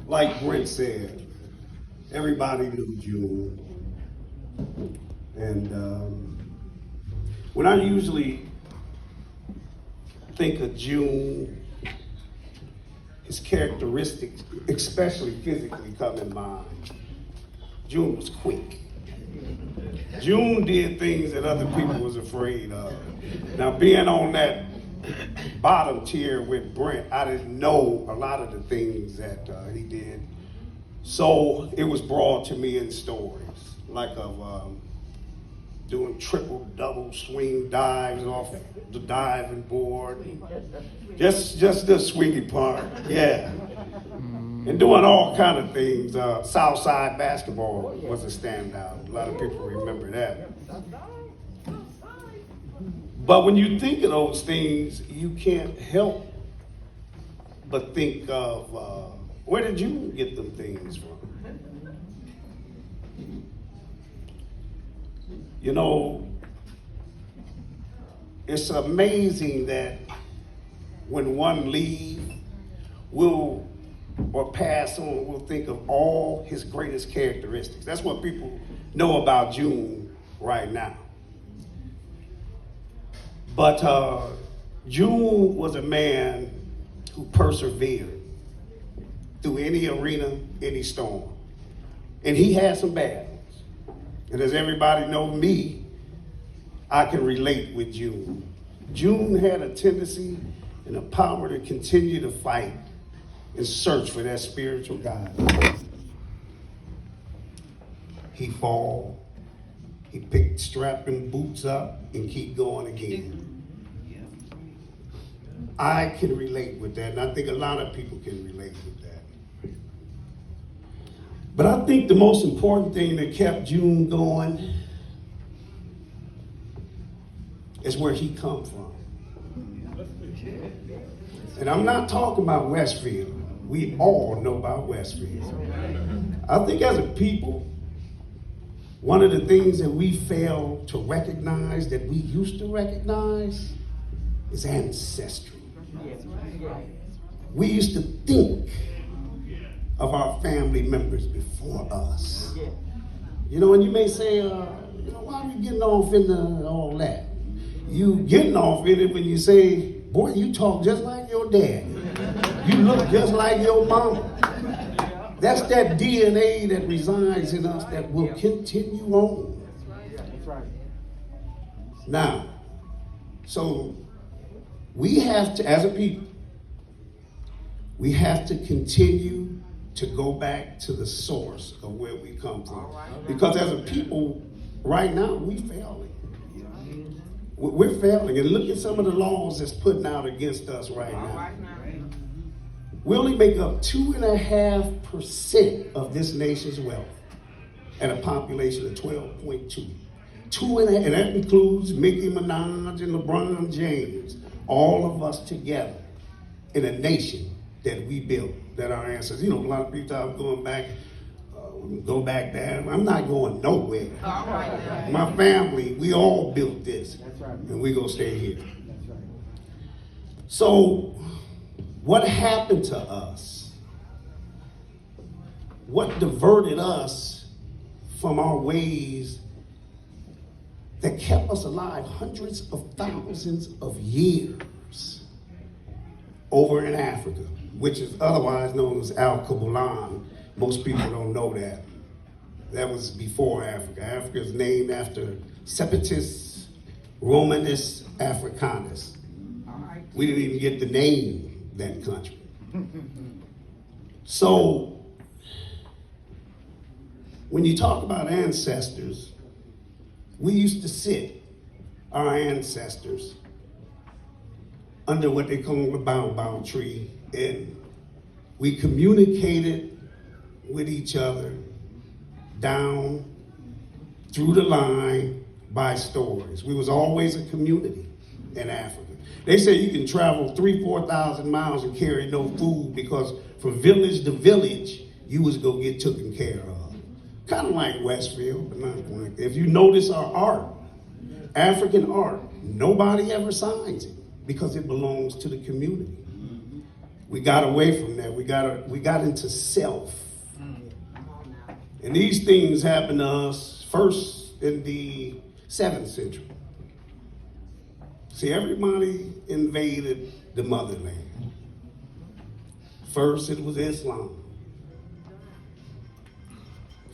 like Brent said, everybody knew June. And when I usually think of June, his characteristics, especially physically, come in mind. June was quick. June did things that other people was afraid of. Now, being on that bottom tier with Brent, I didn't know a lot of the things that he did. So it was brought to me in stories, like of doing triple, double swing dives off the diving board. Just the swingy part, yeah. And doing all kind of things. Southside basketball was a standout. A lot of people remember that. But when you think of those things, you can't help but think of where did you get them things from? You know, it's amazing that when one leaves, or pass on, we'll think of all his greatest characteristics. That's what people know about June right now. But June was a man who persevered through any arena, any storm. And he had some bad ones. And as everybody knows me, I can relate with June. June had a tendency and a power to continue to fight and search for that spiritual guide. He fall, he picked strapping boots up and keep going again. I can relate with that, and I think a lot of people can relate with that. But I think the most important thing that kept June going is where he come from. And I'm not talking about Westfield. We all know about Westfield. I think as a people, one of the things that we fail to recognize that we used to recognize is ancestry. We used to think of our family members before us. You know, and you may say, why are we getting off into all that? You getting off in it when you say, boy, you talk just like your dad. You look just like your mama. That's that DNA that resides in us that will continue on. Now, so we have to, as a people, we have to continue to go back to the source of where we come from. Because as a people, right now, we're failing. We're failing. And look at some of the laws that's putting out against us right now. We only make up 2.5% of this nation's wealth and a population of 12.2. And that includes Mickey Minaj and LeBron James, all of us together in a nation that we built, that our ancestors, a lot of people are going back, go back there. I'm not going nowhere. My family, we all built this, and we're going to stay here. So, what happened to us? What diverted us from our ways that kept us alive hundreds of thousands of years over in Africa, which is otherwise known as Al-Kabulan. Most people don't know that. That was before Africa. Africa is named after Sepatus Romanus Africanus. We didn't even get the name that country. So, when you talk about ancestors, we used to sit our ancestors under what they call a bow tree, and we communicated with each other down through the line by stories. We was always a community in Africa. They say you can travel 3,000-4,000 miles and carry no food because from village to village, you was gonna get taken care of. Kind of like Westfield, but not like that. If you notice our art, African art, nobody ever signs it because it belongs to the community. We got away from that. We got into self. And these things happened to us first in the 7th century. See, everybody invaded the motherland. First, it was Islam.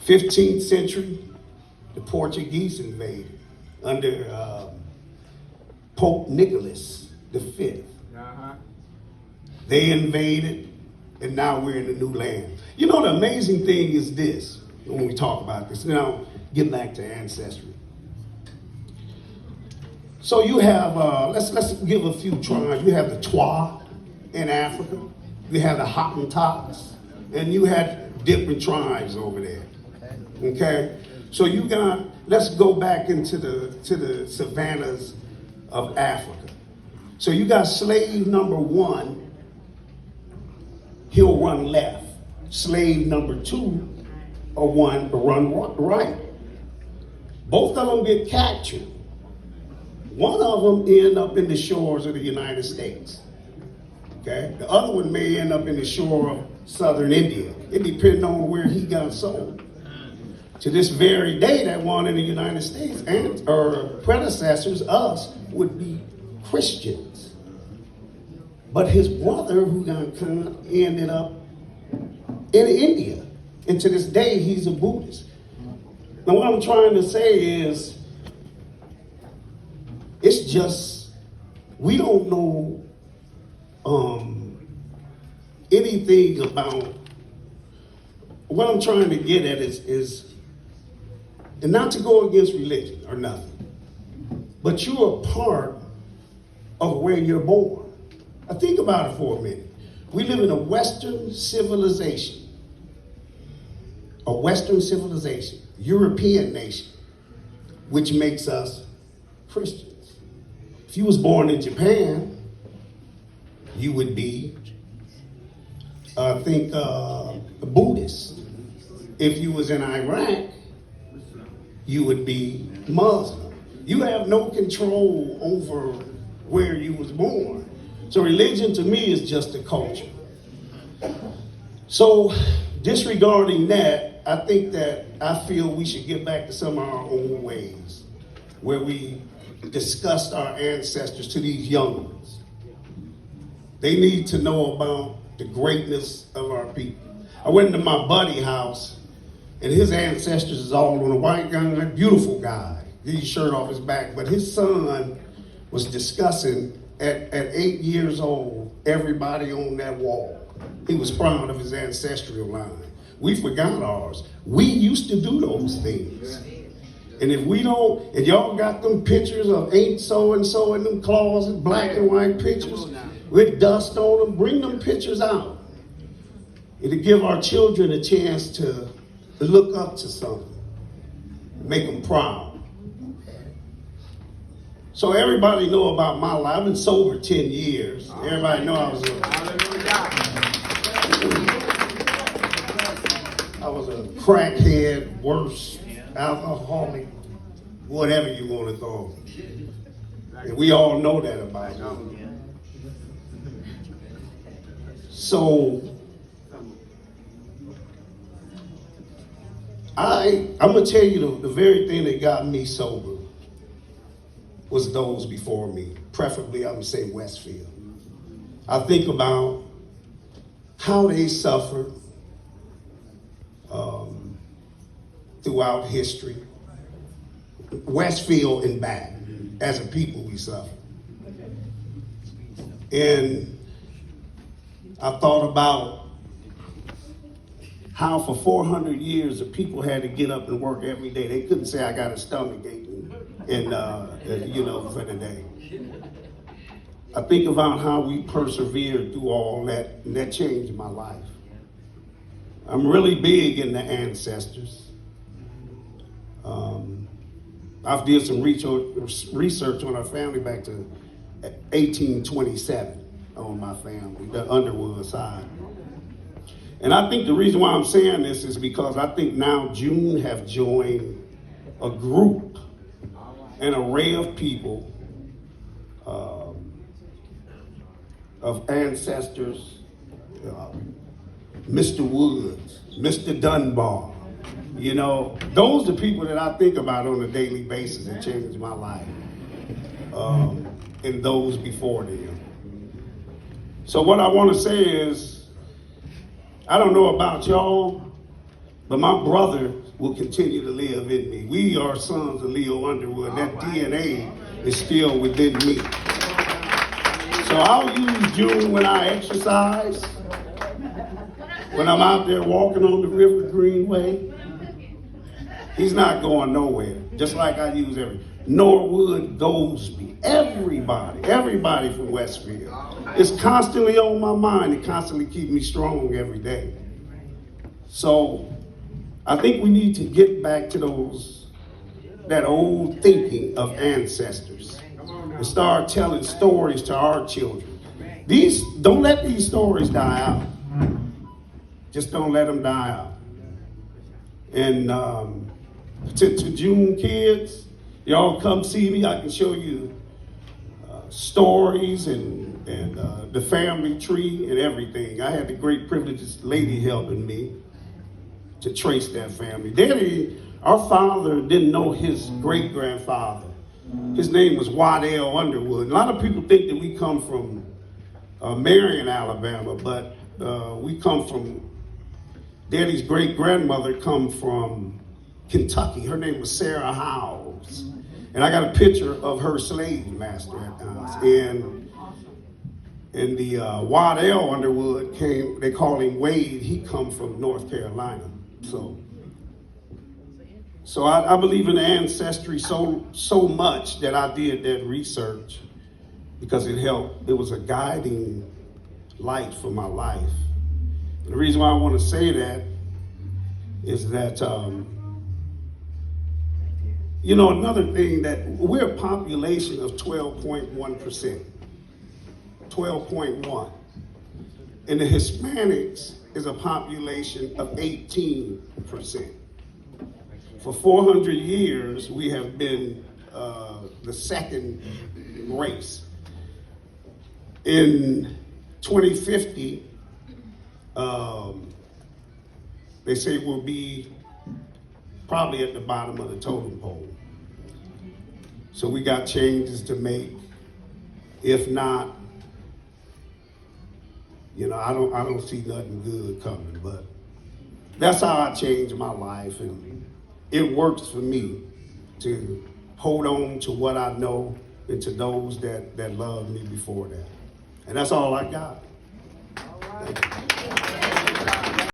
15th century, the Portuguese invaded under Pope Nicholas V. They invaded, and now we're in a new land. You know, the amazing thing is this, when we talk about this. Now, get back to ancestry. So you have, let's give a few tribes. You have the Twa in Africa. You have the Hottentots, and you had different tribes over there. Okay? So you got, let's go back into the savannas of Africa. So you got slave number 1, he'll run left. Slave number 2 or 1 will run right. Both of them get captured. One of them end up in the shores of the United States. Okay? The other one may end up in the shore of southern India. It depends on where he got sold. To this very day, that one in the United States and our predecessors, us, would be Christians. But his brother, who got ended up in India. And to this day, he's a Buddhist. Now, what I'm trying to say is, it's just, we don't know anything about, what I'm trying to get at is, and not to go against religion or nothing, but you're a part of where you're born. Now think about it for a minute. We live in a Western civilization, European nation, which makes us Christians. If you was born in Japan, you would be, I think, a Buddhist. If you was in Iraq, you would be Muslim. You have no control over where you was born. So religion to me is just a culture. So disregarding that, I feel we should get back to some of our own ways, where we discussed our ancestors to these young ones. They need to know about the greatness of our people. I went into my buddy's house, and his ancestors is all on a white guy, beautiful guy. Get his shirt off his back. But his son was discussing at 8 years old, everybody on that wall. He was proud of his ancestral line. We forgot ours. We used to do those things. And if we don't, and y'all got them pictures of ain't so-and-so in them closets, black and white pictures with dust on them, bring them pictures out. It'll give our children a chance to look up to something, make them proud. So everybody know about my life. I've been sober 10 years. Everybody know I was a crackhead, worse, alcoholic, whatever you want to call it. And we all know that about me. So I'm going to tell you the very thing that got me sober was those before me. Preferably, I would say Westfield. I think about how they suffered throughout history. Westfield and back, as a people, we suffer. And I thought about how for 400 years the people had to get up and work every day. They couldn't say, I got a stomach ache for the day. I think about how we persevered through all that, and that changed my life. I'm really big in the ancestors. I've did some research on our family back to 1827 on my family, the Underwood side. And I think the reason why I'm saying this is because I think now June have joined a group, an array of people, of ancestors Mr. Woods, Mr. Dunbar. You know, those are people that I think about on a daily basis that changed my life, and those before them. So what I want to say is, I don't know about y'all, but my brother will continue to live in me. We are sons of Leo Underwood. That DNA is still within me. So I'll use June when I exercise, when I'm out there walking on the River Greenway. He's not going nowhere, just like I use Norwood, Goldsby, everybody from Westfield. It's constantly on my mind. It constantly keeps me strong every day. So I think we need to get back to that old thinking of ancestors and start telling stories to our children. Don't let these stories die out. Just don't let them die out. And to June kids, y'all come see me. I can show you stories and the family tree and everything. I had the great privilege of this lady helping me to trace that family. Daddy, our father didn't know his great-grandfather. His name was Waddell Underwood. A lot of people think that we come from Marion, Alabama, but we come from, Daddy's great-grandmother come from Kentucky. Her name was Sarah Howes. And I got a picture of her slave master at times. And the Waddell Underwood came, they call him Wade, he come from North Carolina. So I believe in ancestry so much that I did that research because it helped. It was a guiding light for my life. And the reason why I want to say that is that, you know, another thing that we're a population of 12.1%, 12.1. And the Hispanics is a population of 18%. For 400 years, we have been the second race. In 2050, they say we'll be probably at the bottom of the totem pole. So we got changes to make. If not, you know, I don't see nothing good coming, but that's how I changed my life, and it works for me to hold on to what I know and to those that loved me before that. And that's all I got. Thank you.